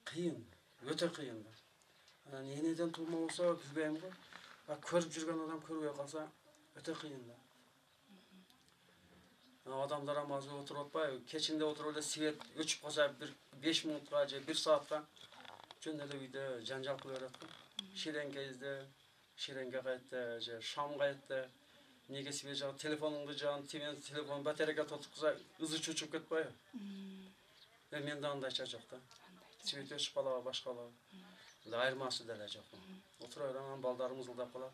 Қиын, өте қиын. Анан енеден туума болсо билбейм го. Көрүп жүргөн адам көрбөй калса өте кыйын да. Адамдар амазы отуруп атпайбы? Кечинде отуруп эле свет өчүп калса бир 5 минутка же 1 саатка жөн эле үйдө жанжал кыла берет го. Ширен кезде, ширенге кайтты, же шам кайтты. Неге свет жагып телефонуңду жан, телефон батарейка тотукса ызы чучуп кетпайбы? Менде андайча жок да. Свет өчүп калабы, башкалабы. Айырмасы деле жок. Отура берем, балдарым ызылдап калат.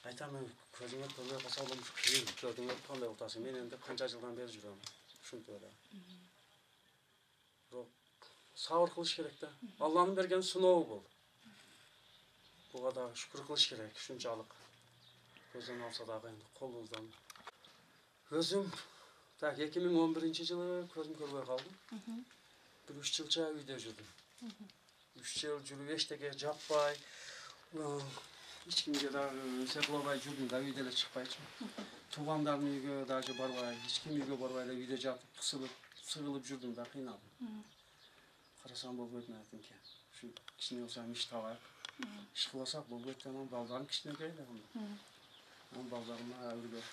Айтам, көзүңө көрбөй калса бул кыйын, көзүңө кандай болтасың? Мен энди канча жылдан бери жүрөм. Ушинтип эле. Бирок сабыр кылыш керек да. Алланын берген сыноо бул. Буга да шүкүр кылыш керек, ушунчалык. Көздөн алса дагы энди колубуздан. Өзүм так 2011-жылы көзүм көрбөй калдым. Bir 3 жылча үйдө жүрдүм. 3 жыл жүрүп эчтеке жакпай, эч кимге дагы эсе кылбай жүрдүм да, үйдө эле чыкпайчы. Туугандардын үйгө дагы барбай, эч ким үйгө барбай эле үйдө жатып, кысылып, сыгылып жүрдүм да, кыйналдым. Карасам болбойт экен. Ушу кичине болсо иш табайык. Иш кылсак болбойт анан балдарым кичинекей эле. Анан балдарыма үргөп,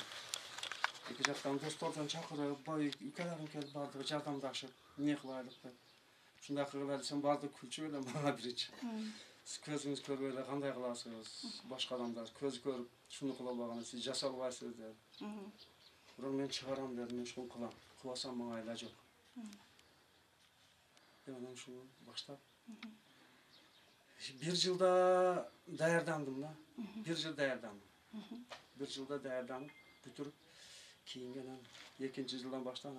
эки жактан достордон чакырып, икелерин келип бардыгы жардамдашып, эмне кылайлык деп. Ушундай кылгыла десем бардык күлчү эле мага биринчи. Сиз көзүңүз көрбөй эле кандай кыласыз? Башка адамдар көз көрүп, шуну кыла албаган, сиз жасай албайсыз деп. Бирок мен чыгарам дедим, мен ушуну кылам. Кылбасам мага айла жок. Анан ушуну баштап 1 жылда даярдандым да. 1 жыл даярдандым. 1 жылда даярданып, бүтүрүп, кийинги анан 2-нчи жылдан баштап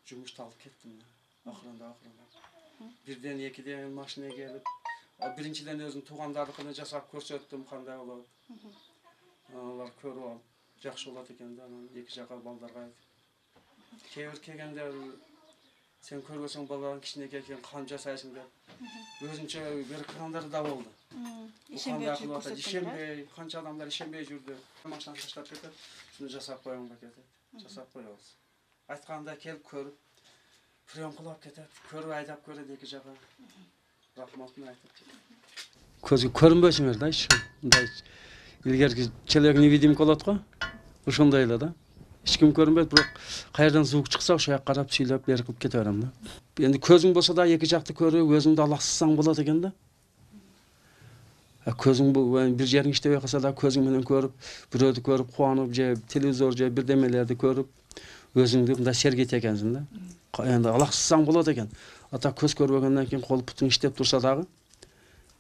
жумушта алып кеттим да. Акырында. Birden 2'den машина келип, биринчиден өзүм туугандардыкын жасап көрсөттүм, кандай болот. Алар көрүп алып, жакшы болот экен да, анан эки жака балдарга айтып. Кээ бир келгендер сен көрбөсөң балдарың кичинекей экен, кантип жасайсың деп. Өзүнчө бир кыргандары да болду. Ишенбей, канча адамдар ишенбей жүрдү. Машинаны таштап кетет, шуну жасап коеюң деп кетет. Жасап коебуз. Айтканда келип көрүп, приемкалап кетет, көрүп айдап көрөт эки жака. Рахматын айтып. Көзгө көрүнбөсүңөр да, мындай илгерки человек невидимка болот го. Ошондой эле да. Эч ким көрүнбөйт, бирок каерден звук чыкса ошо жака карап сүйлөп бери кылып кете берем да. Эndi көзүң болсо да эки жакты көрүп, өзүңдү алаксызсаң болот экен да. Көзүң бир жериң иштебей калса да көзүң менен көрүп, бирөөдү көрүп кубанып, же телевизор же бирдемелерди көрүп, өзүңдү мындай сергейт экенсиң да. Endi алаксызсаң болот экен. Ата көз көрбөгөндөн кийин кол путуң иштеп турса дагы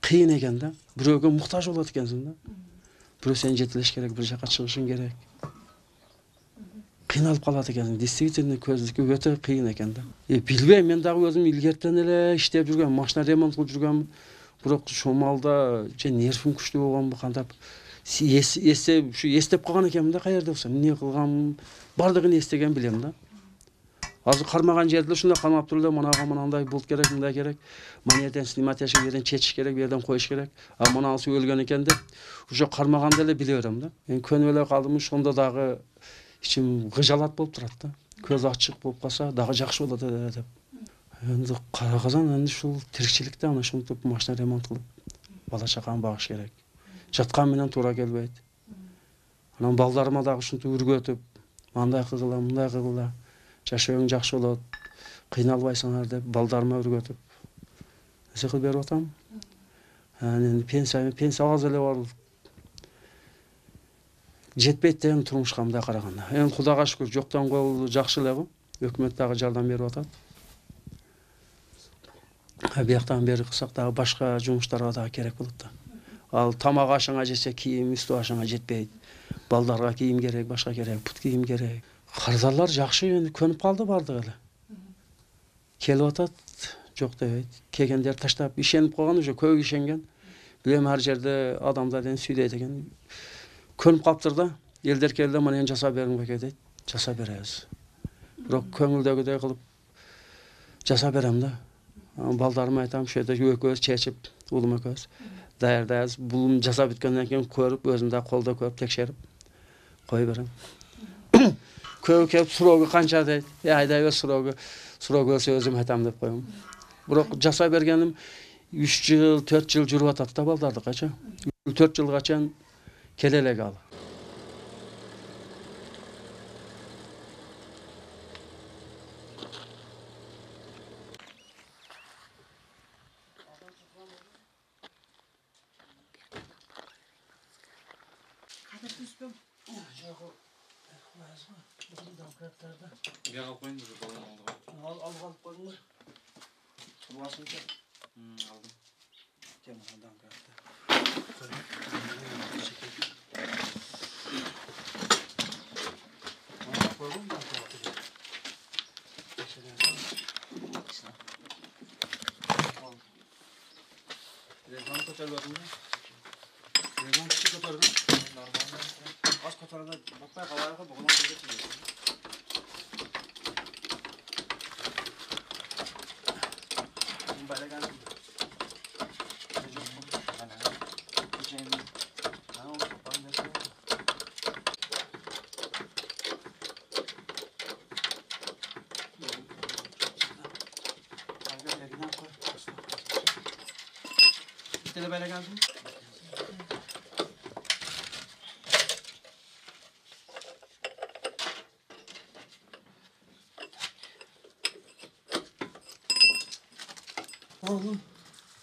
кыйын экен да. Бирөөгө муктаж болот экенсиң да. Бирөө сени жетелеш керек, бир жака чыгышың керек. Кыйналып калат экенсиң. Действительно көздүкү өтө кыйын экен да. Билбейм, мен дагы өзүм илгертен эле иштеп жүргөм, машина ремонт кылып жүргөм. Бирок ушул малда же нервим күчтүү болгонбу, кантип эстеп калган экенмин да, каерде болсо эмне кылгам, бардыгын эстеген билем да. Азыр кармаган жерде ушундай кармап туруп эле манага мынандай болт керек, мындай керек. Мына жерден снимать эшик, жерден чечиш керек, бу жерден коюш керек. Мынасы өлгөн экен деп уже кармаганда эле биле берем да. Мен көнүп эле калдым, ошондо дагы ичим гыжалат болуп турат да. Көз ачык болуп калса дагы жакшы болот эле деп. Endi карагазан эndi ушул тирикчиликте аны ушинтип машина ремонт кылып бала чаканы багыш керек. Жаткан менен туура келбейт. Анан балдарыма дагы ушинтип үргөтүп, мындай кылгыла, мындай кылгыла, жашооң жакшы болот, кыйналбайсыңар деп балдарыма үргөтүп эсе кылып берип атам. Эndi пенсия аз эле бар. Жетпейт деген турмушка мындай караганда. Эми Кудайга шүкүр, жоктон кол жакшы эле го. Өкмөт дагы жардам берип атат. Бияктан бери кылсак дагы башка жумуштарга дагы керек болот да. Ал тамак ашыңа жесе кийим, үстү ашыңа жетпейт. Балдарга кийим керек, башка керек, пут кийим керек. Кардарлар жакшы, эми көнүп калды бардыгы эле. Келип атат, жок дебейт. Келгендер таштап ишенип калган, уже көп ишенген. Билем ар жерде адамдар эми сүйлөйт экен. Көнүп калыптыр да. Элдер келди, мына эми жасап бериңби дейт. Жасап беребиз. Бирок көңүлдөгүдөй кылып жасап берем да. Балдарыма айтам, ошо жерде экөөбүз чечип, улум экөөбүз даярдайбыз. Бул жасап бүткөндөн кийин көрүп, өзүм да колдо көрүп текшерип кой берем. Көбү келип суроого канча дейт. Айдай бер суроого өлсө өзүм айтам деп коем. Бирок жасап бергеним 3 жыл, 4 жыл жүрүп атат да балдардыкачы. 4 жылга чейин келе элек ал. Алып қойдыңдар. Тұрбасынша. Алдым. Темадан кірді. Қойғым ба? Резан көтербедің бе? Резан күші көтердің? Аз көтерді. Бақпай қалайға бұғынан көзге түсіндірді. Balagan. Tele balagan. Oğlum,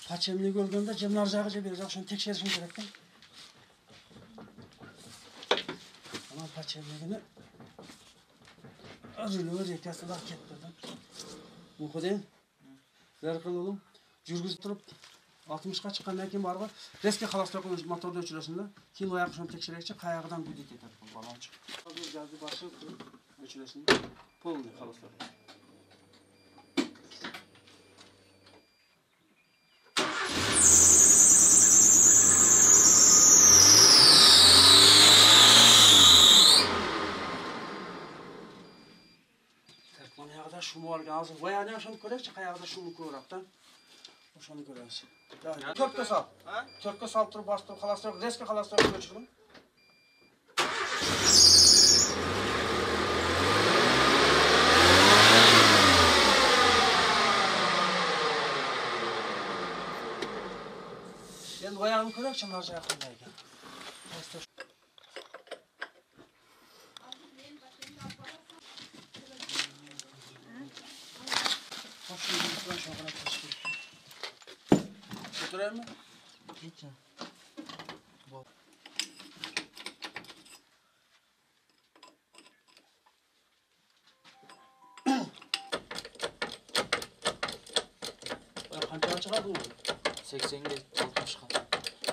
paçemni görgende cemlar jagı beri jak şunu tekşerişim gerek da. Ama paçemligini özülüğü rekası da kettirdim. Bu kadar. Zerkil oğlum, жүргізіп тұрып 60-қа шыққаннан кейін барғы резко холостой моторды өшіресің да, кейін ояқ шын текшерекші қаяғыдан бүдет етеді бұл баланчық. Жазды башы өшіресің да, полный холостой. Қаяғыда шумы бар екен, азыр ояғынан шын көрекші, қаяғыда шумы көрек та. Ошоны көрөбүз. Төрткө сал. Төрткө салып туруп баштап халастырып, резко халастырып өчүрдүм. Endi oягын көрөкчү, нар жагы кандай экен. Götürer mi? Hiç ya. Qanchaga chiqadi u? 80ga 60 chiqadi.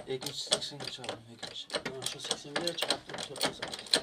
280ga chiqadi, 2. Shu 80ga chiqadi.